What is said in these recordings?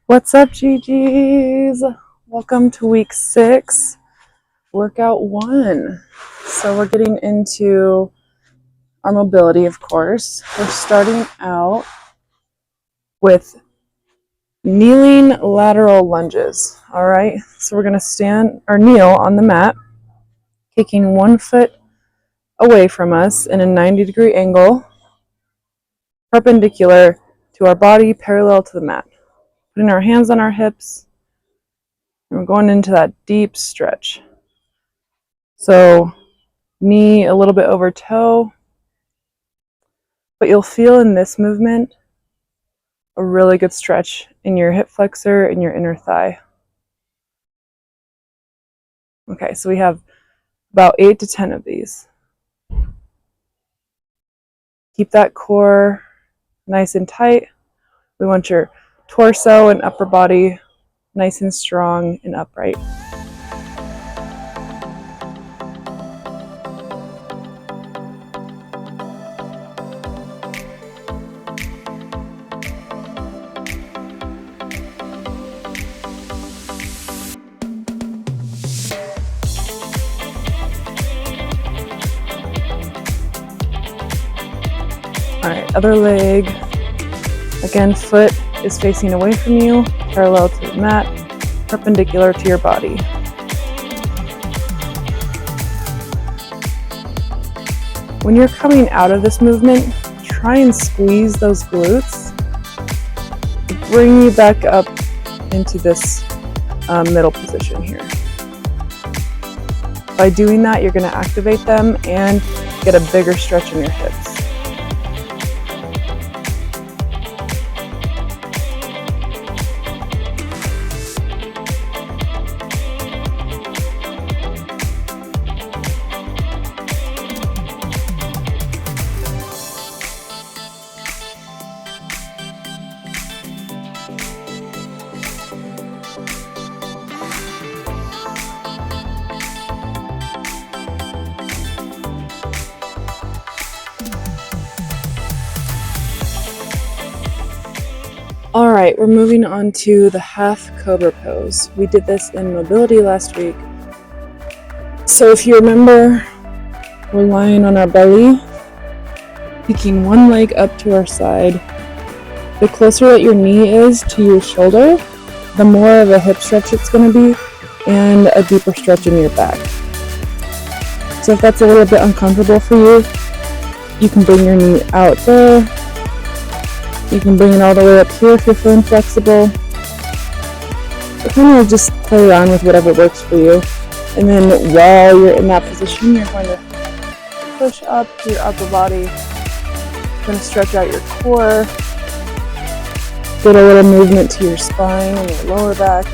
What's up, GGs? Welcome to week 6, workout 1. So we're getting into our mobility, of course. We're starting out with kneeling lateral lunges. All right, so we're going to stand or kneel on the mat, taking one foot away from us in a 90-degree angle, perpendicular to our body, parallel to the mat. Putting our hands on our hips, and we're going into that deep stretch. So knee a little bit over toe, but you'll feel in this movement a really good stretch in your hip flexor and your inner thigh. Okay, so we have about 8 to 10 of these. Keep that core nice and tight. We want your torso and upper body nice and strong and upright. All right, other leg. Again, foot is facing away from you, parallel to the mat, perpendicular to your body. When you're coming out of this movement, try and squeeze those glutes to bring you back up into this middle position here. By doing that, you're going to activate them and get a bigger stretch in your hips. All right, we're moving on to the half cobra pose. We did this in mobility last week. So if you remember, we're lying on our belly, picking one leg up to our side. The closer that your knee is to your shoulder, the more of a hip stretch it's going to be and a deeper stretch in your back. So if that's a little bit uncomfortable for you, you can bring your knee out there. You can bring it all the way up here if you're feeling flexible. But kind of just play around with whatever works for you. And then while you're in that position, you're going to push up to your upper body. You're going to stretch out your core. Get a little movement to your spine and your lower back.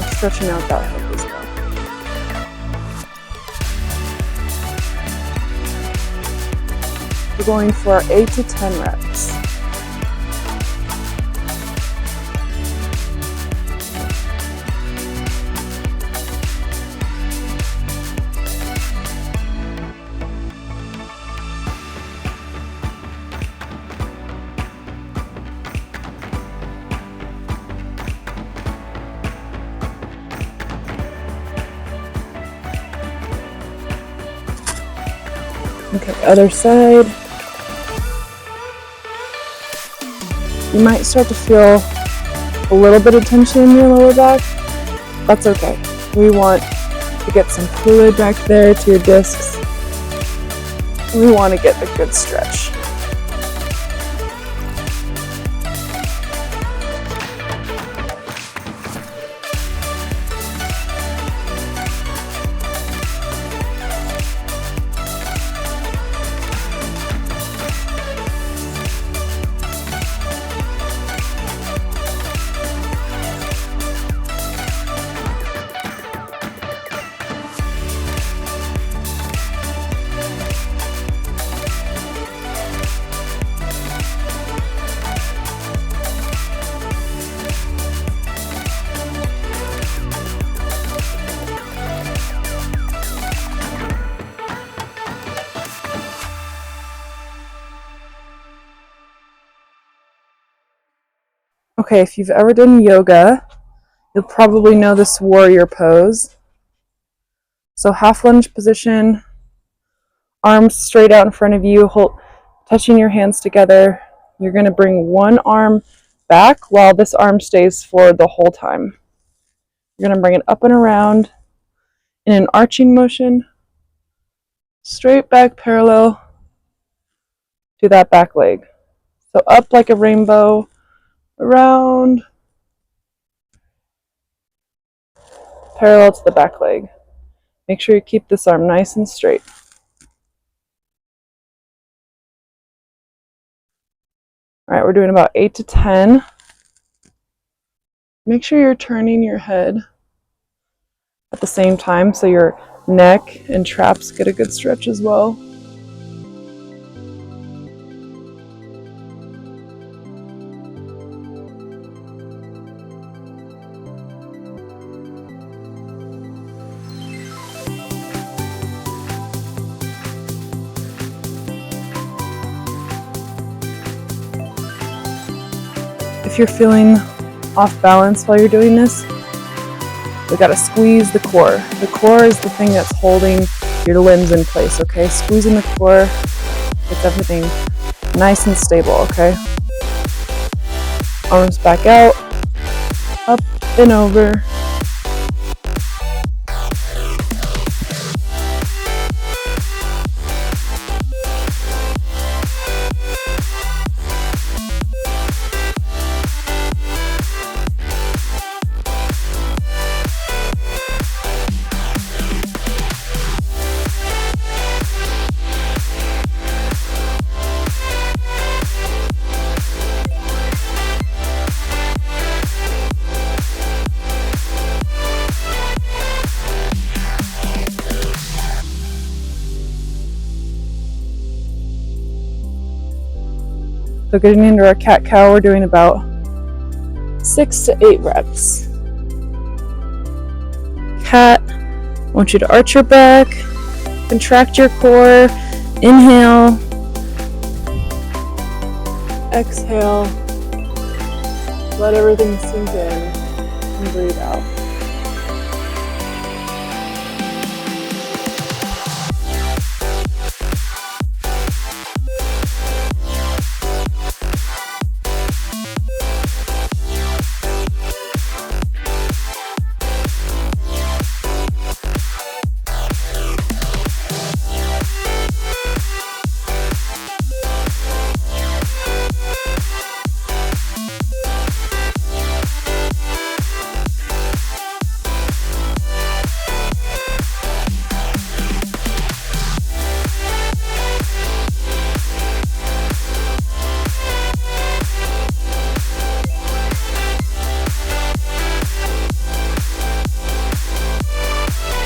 And stretching out that hip as well. We're going for 8 to 10 reps. Okay, other side. You might start to feel a little bit of tension in your lower back. That's okay. We want to get some fluid back there to your discs. We want to get a good stretch. Okay, if you've ever done yoga, you'll probably know this warrior pose. So half lunge position, arms straight out in front of you, touching your hands together. You're going to bring one arm back while this arm stays forward the whole time. You're going to bring it up and around in an arching motion, straight back parallel to that back leg. So up like a rainbow, around, parallel to the back leg. Make sure you keep this arm nice and straight. All right, we're doing about 8 to 10. Make sure you're turning your head at the same time so your neck and traps get a good stretch as well. If you're feeling off balance while you're doing this, we gotta squeeze the core. The core is the thing that's holding your limbs in place, okay? Squeezing the core gets everything nice and stable, okay? Arms back out, up and over. So getting into our cat-cow, we're doing about 6 to 8 reps. Cat, I want you to arch your back, contract your core, inhale, exhale, let everything sink in, and breathe out.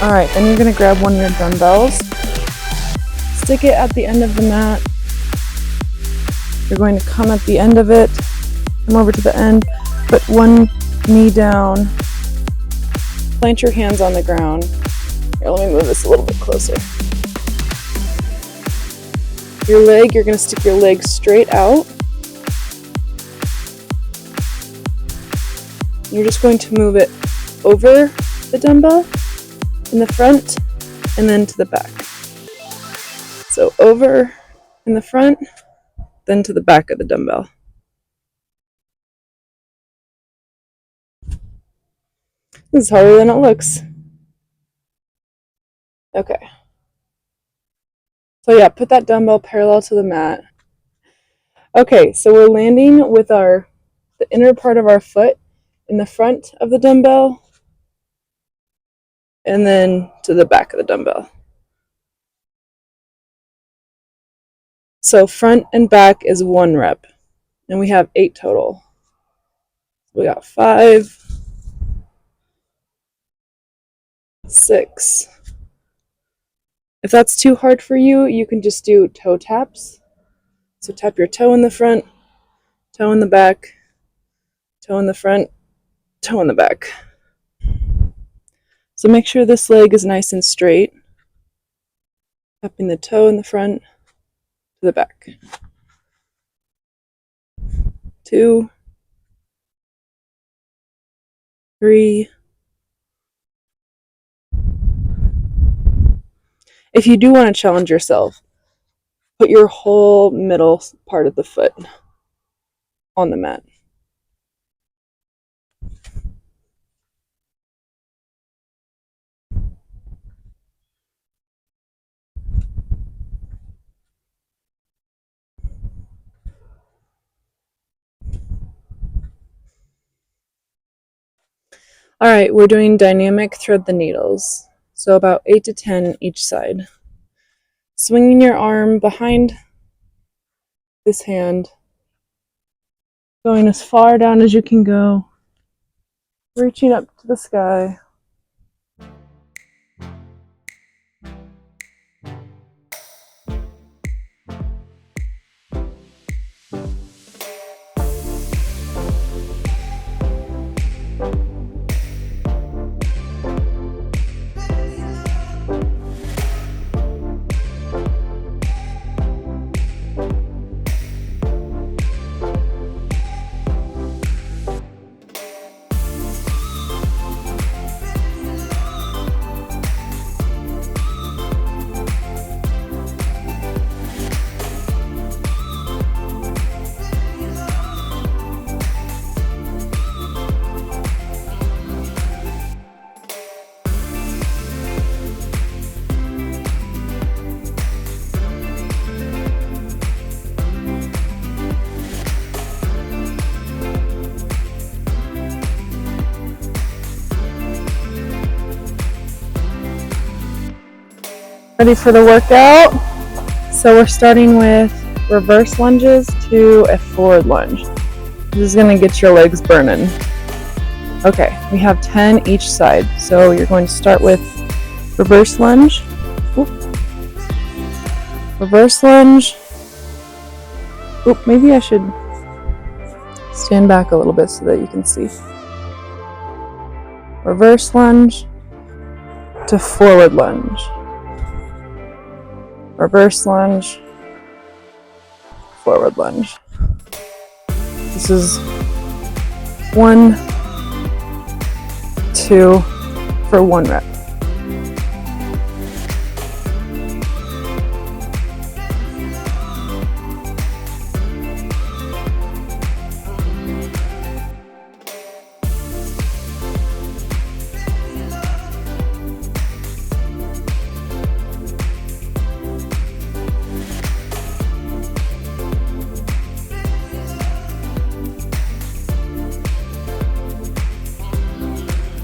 All right, then you're gonna grab one of your dumbbells, stick it at the end of the mat. You're going to come at the end of it, come over to the end, put one knee down, plant your hands on the ground. Here, let me move this a little bit closer. Your leg, you're gonna stick your leg straight out. You're just going to move it over the dumbbell, in the front, and then to the back. So over in the front, then to the back of the dumbbell. This is harder than it looks. Okay. So yeah, put that dumbbell parallel to the mat. Okay, so we're landing with the inner part of our foot in the front of the dumbbell, and then to the back of the dumbbell. So front and back is 1 rep, and we have 8 total. We got 5, 6. If that's too hard for you, you can just do toe taps. So tap your toe in the front, toe in the back, toe in the front, toe in the back. So make sure this leg is nice and straight. Tapping the toe in the front to the back. 2, 3. If you do want to challenge yourself, put your whole middle part of the foot on the mat. All right, we're doing dynamic thread the needles. So about 8 to 10 each side. Swinging your arm behind this hand, going as far down as you can go, reaching up to the sky. Ready for the workout? So we're starting with reverse lunges to a forward lunge. This is going to get your legs burning. Okay, we have 10 each side. So you're going to start with reverse lunge. Oop. Reverse lunge. Oop, maybe I should stand back a little bit so that you can see. Reverse lunge to forward lunge. Reverse lunge, forward lunge. This is 1, 2 for 1 rep.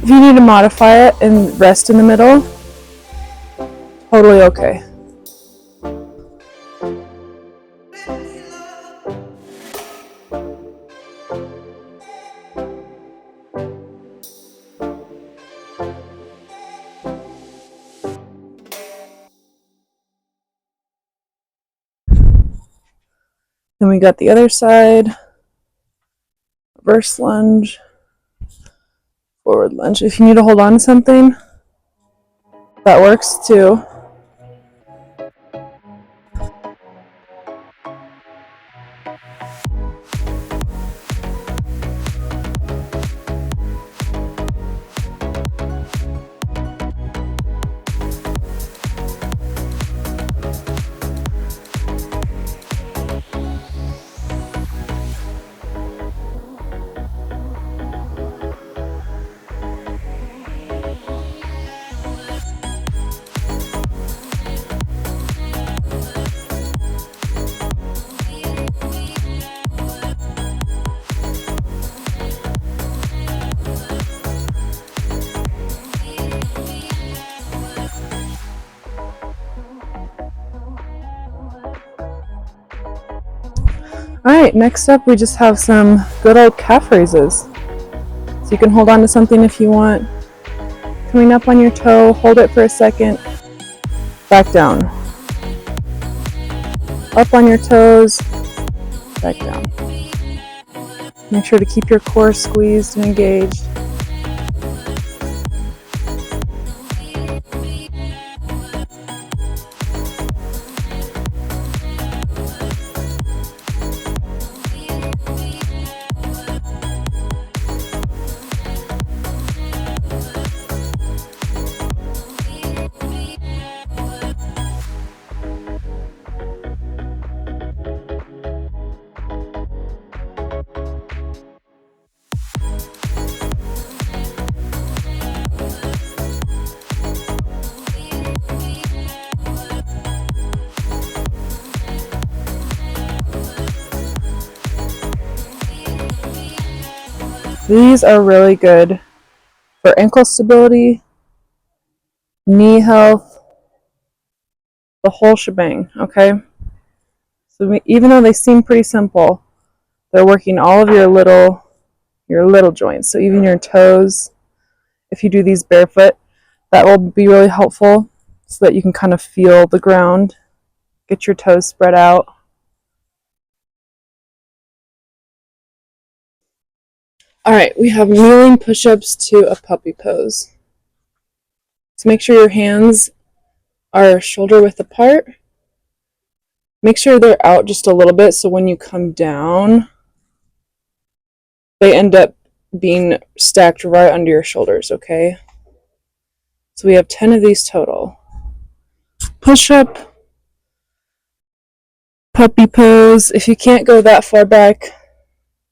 If you need to modify it and rest in the middle, totally okay. Then we got the other side, reverse lunge, forward lunge. If you need to hold on to something, that works too. Alright, next up we just have some good old calf raises. So you can hold on to something if you want. Coming up on your toe, hold it for a second, back down. Up on your toes, back down. Make sure to keep your core squeezed and engaged. These are really good for ankle stability, knee health, the whole shebang, okay? So even though they seem pretty simple, they're working all of your little joints. So even your toes, if you do these barefoot, that will be really helpful so that you can kind of feel the ground. Get your toes spread out. All right, we have kneeling push-ups to a puppy pose. So make sure your hands are shoulder width apart. Make sure they're out just a little bit so when you come down, they end up being stacked right under your shoulders, okay? So we have 10 of these total. Push-up, puppy pose. If you can't go that far back,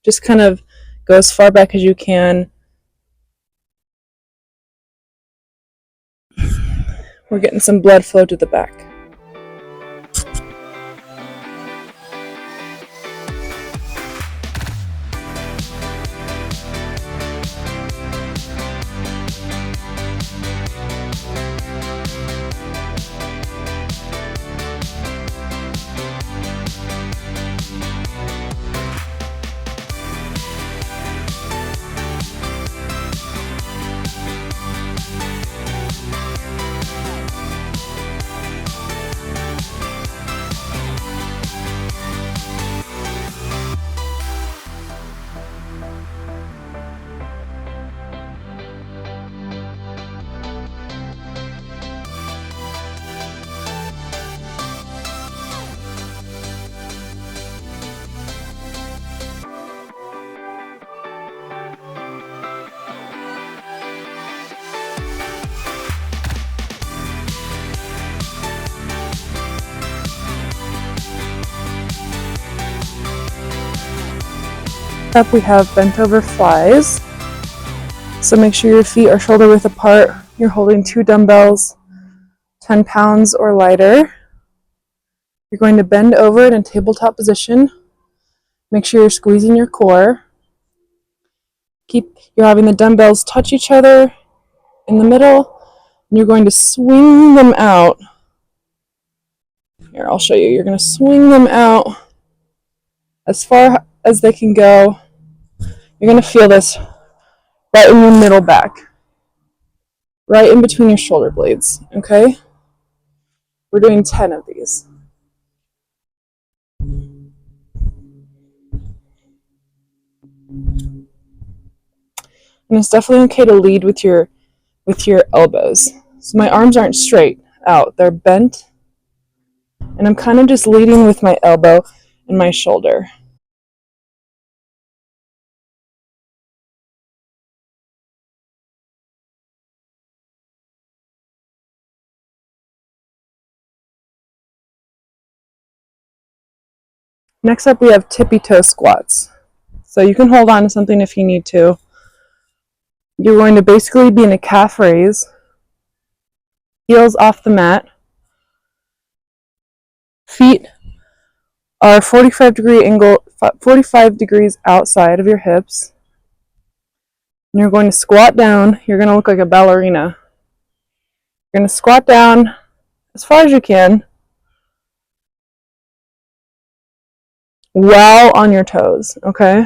just kind of go as far back as you can. We're getting some blood flow to the back. Up we have bent over flies. So make sure your feet are shoulder width apart. You're holding 2 dumbbells, 10 pounds or lighter. You're going to bend over in a tabletop position. Make sure you're squeezing your core. You're having the dumbbells touch each other in the middle, and you're going to swing them out. Here, I'll show you. You're going to swing them out as far as they can go. You're going to feel this right in your middle back, right in between your shoulder blades, okay? We're doing 10 of these. And it's definitely okay to lead with your elbows. So my arms aren't straight out, they're bent. And I'm kind of just leading with my elbow and my shoulder. Next up we have tippy toe squats. So you can hold on to something if you need to. You're going to basically be in a calf raise, heels off the mat. Feet are 45 degrees outside of your hips. And you're going to squat down. You're going to look like a ballerina. You're going to squat down as far as you can while on your toes, okay?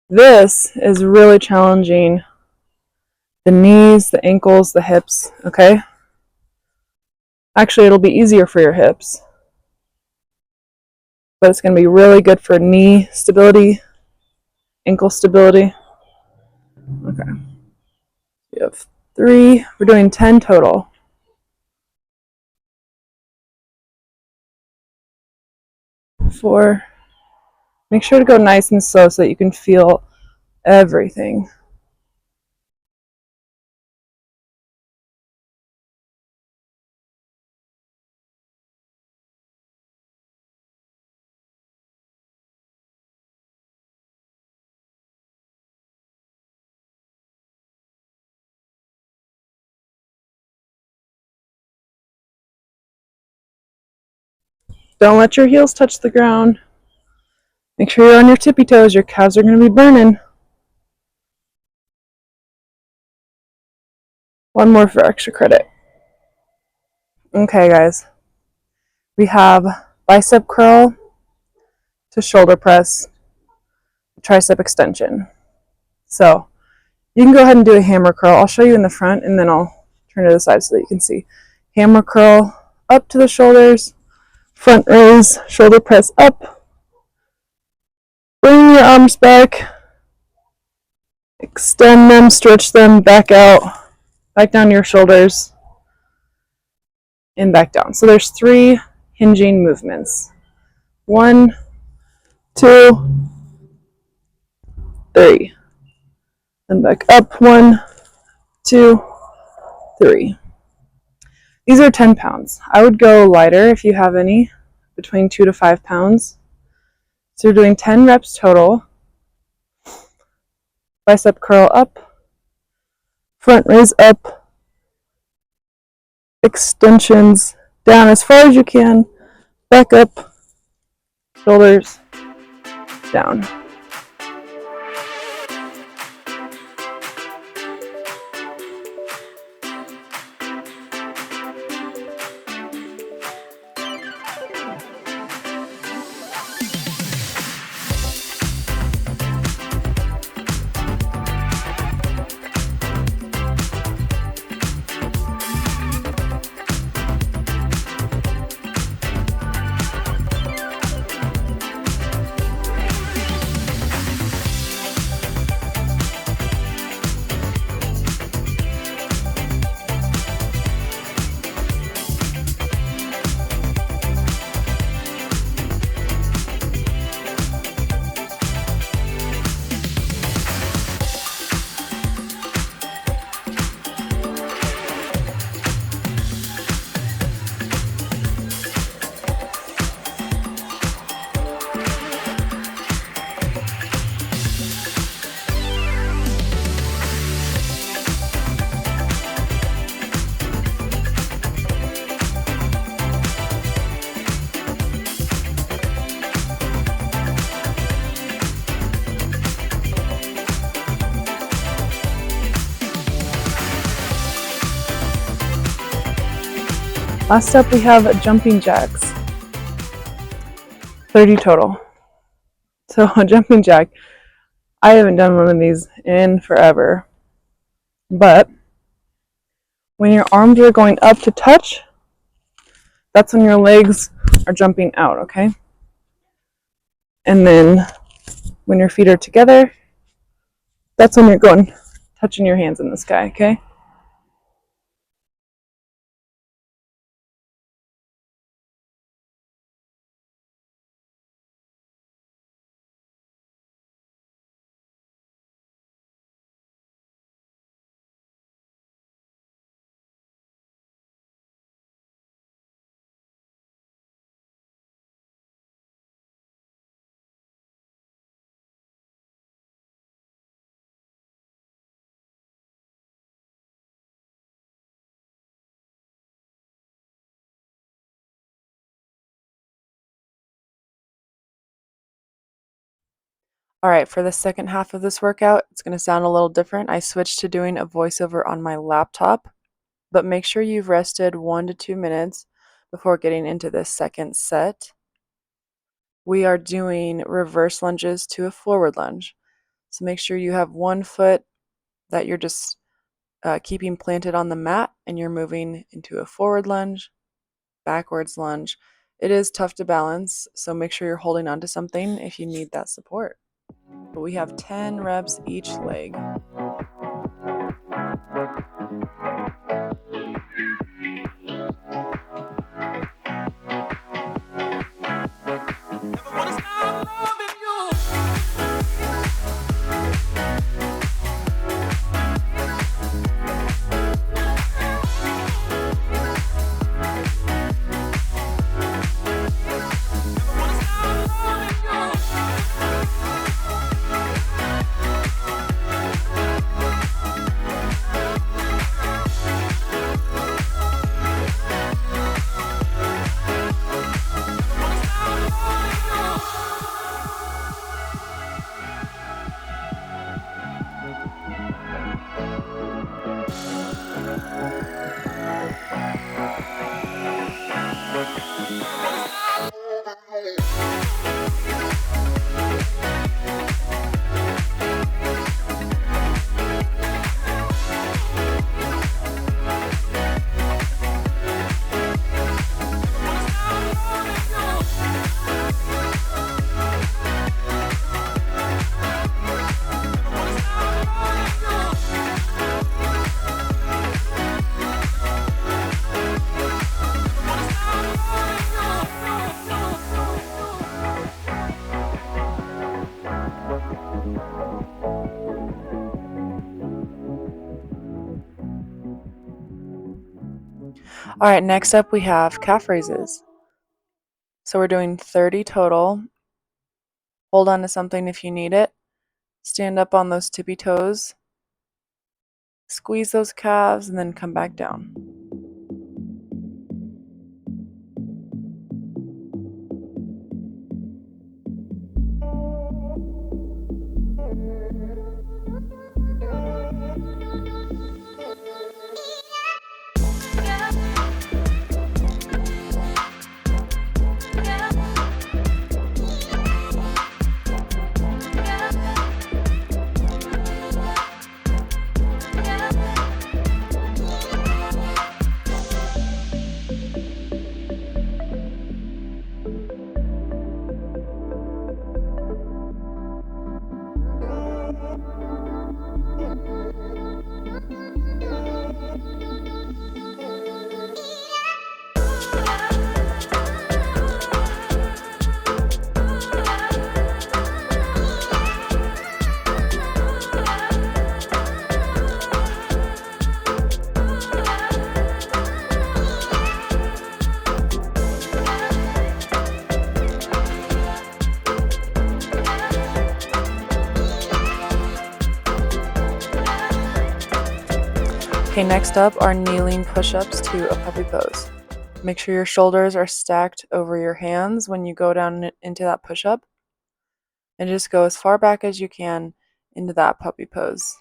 This is really challenging the knees, the ankles, the hips, okay? Actually, it'll be easier for your hips, but it's going to be really good for knee stability, ankle stability. Okay. We have 3. We're doing 10 total. 4. Make sure to go nice and slow so that you can feel everything. Don't let your heels touch the ground. Make sure you're on your tippy toes. Your calves are going to be burning. One more for extra credit. Okay, guys. We have bicep curl to shoulder press, tricep extension. So you can go ahead and do a hammer curl. I'll show you in the front and then I'll turn to the side so that you can see. Hammer curl up to the shoulders, front raise, shoulder press up. Bring your arms back, extend them, stretch them back out, back down your shoulders, and back down. So there's 3 hinging movements. 1, 2, 3. Then back up. 1, 2, 3. These are 10 pounds. I would go lighter if you have any, between 2 to 5 pounds. So you're doing 10 reps total. Bicep curl up, front raise up, extensions down as far as you can, back up, shoulders down. Last up we have jumping jacks. 30 total. So a jumping jack, I haven't done one of these in forever. But when your arms are going up to touch, that's when your legs are jumping out, okay? And then when your feet are together, that's when you're going, touching your hands in the sky, okay? All right, for the second half of this workout, it's going to sound a little different. I switched to doing a voiceover on my laptop, but make sure you've rested 1 to 2 minutes before getting into this second set. We are doing reverse lunges to a forward lunge. So make sure you have one foot that you're just keeping planted on the mat and you're moving into a forward lunge, backwards lunge. It is tough to balance, so make sure you're holding on to something if you need that support. But we have 10 reps each leg. All right, next up we have calf raises. So we're doing 30 total. Hold on to something if you need it. Stand up on those tippy toes. Squeeze those calves and then come back down. Okay, next up are kneeling push-ups to a puppy pose. Make sure your shoulders are stacked over your hands when you go down into that push-up. And just go as far back as you can into that puppy pose.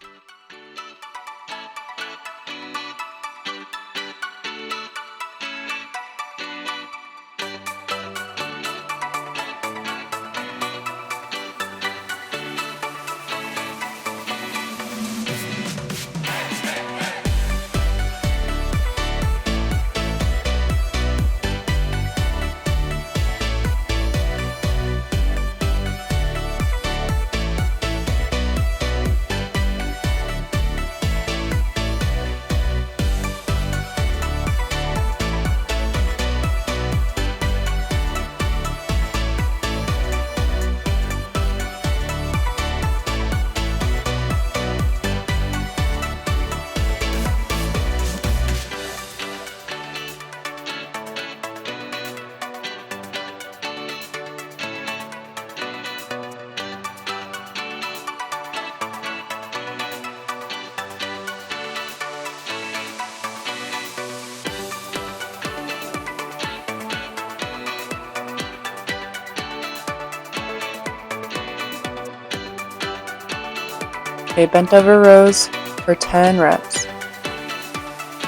Okay, bent over rows for 10 reps.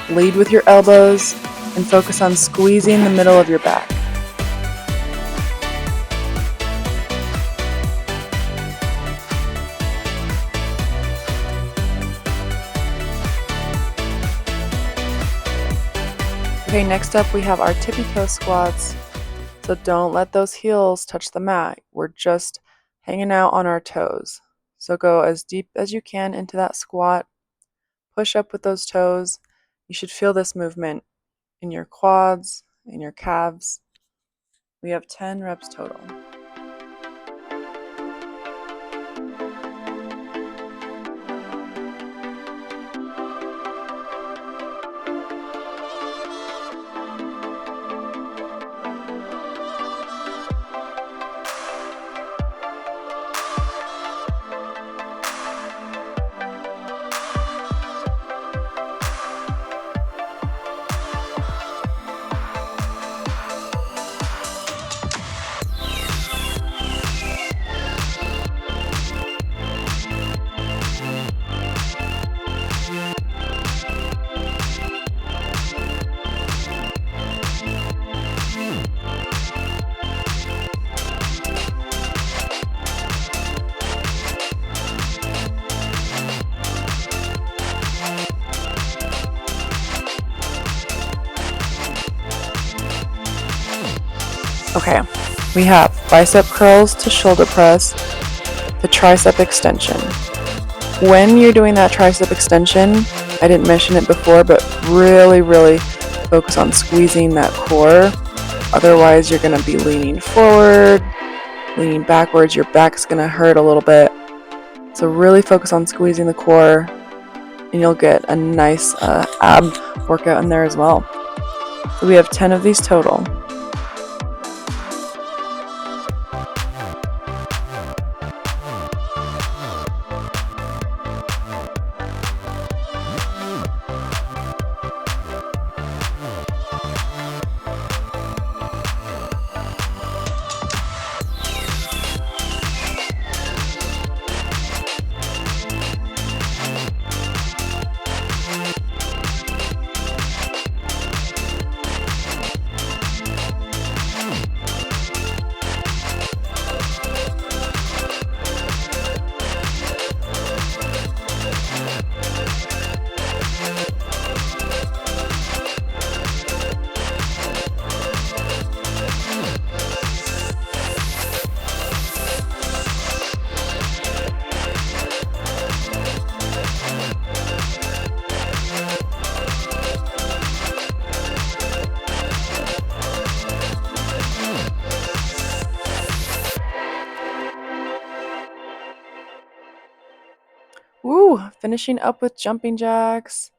Lead with your elbows and focus on squeezing the middle of your back. Okay, next up we have our tippy toe squats. So don't let those heels touch the mat. We're just hanging out on our toes. So go as deep as you can into that squat. Push up with those toes. You should feel this movement in your quads, in your calves. We have 10 reps total. Okay, we have bicep curls to shoulder press, the tricep extension. When you're doing that tricep extension, I didn't mention it before, but really focus on squeezing that core. Otherwise, you're going to be leaning forward, leaning backwards. Your back's going to hurt a little bit. So really focus on squeezing the core, and you'll get a nice ab workout in there as well. So we have 10 of these total. Woo! Finishing up with jumping jacks.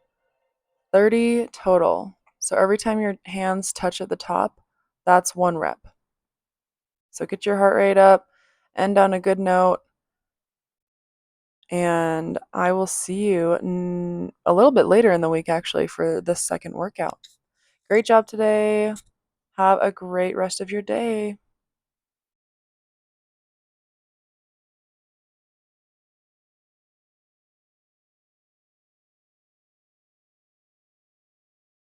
30 total. So every time your hands touch at the top, that's 1 rep. So get your heart rate up, end on a good note, and I will see you a little bit later in the week actually for the second workout. Great job today. Have a great rest of your day.